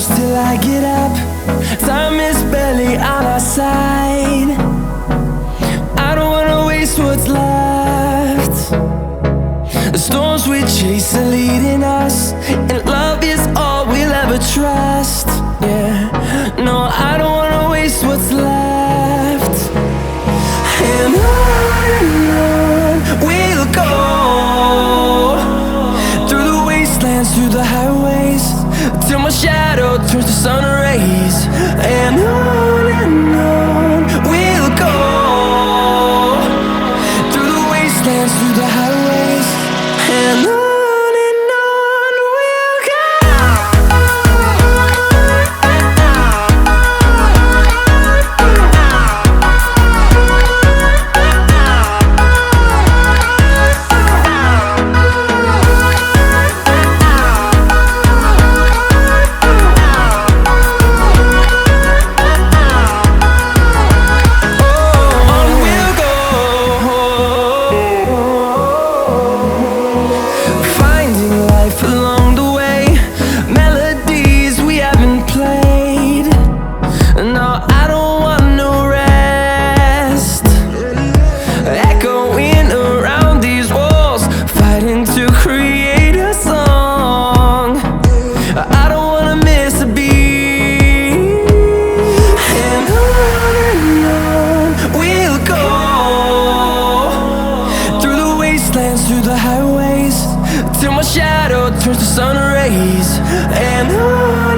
close till I get up. Time is barely on our side. I don't wanna waste what's left. The storms we chase are leading us, and love is all we'll ever trust. Yeah, no, I don't wanna waste what's left. And on we'll go, through the wastelands, through the highways, till my shadow turns to sun rays. And on we'll go, through the wastelands, through the highways, and on we'll go. Along the way, melodies we haven't played. No, I don't want no rest. Echoing around these walls, fighting to create a song. I don't wanna miss a beat. And on we'll go, through the wastelands, through the highways, till my shadow turns to sun rays. And on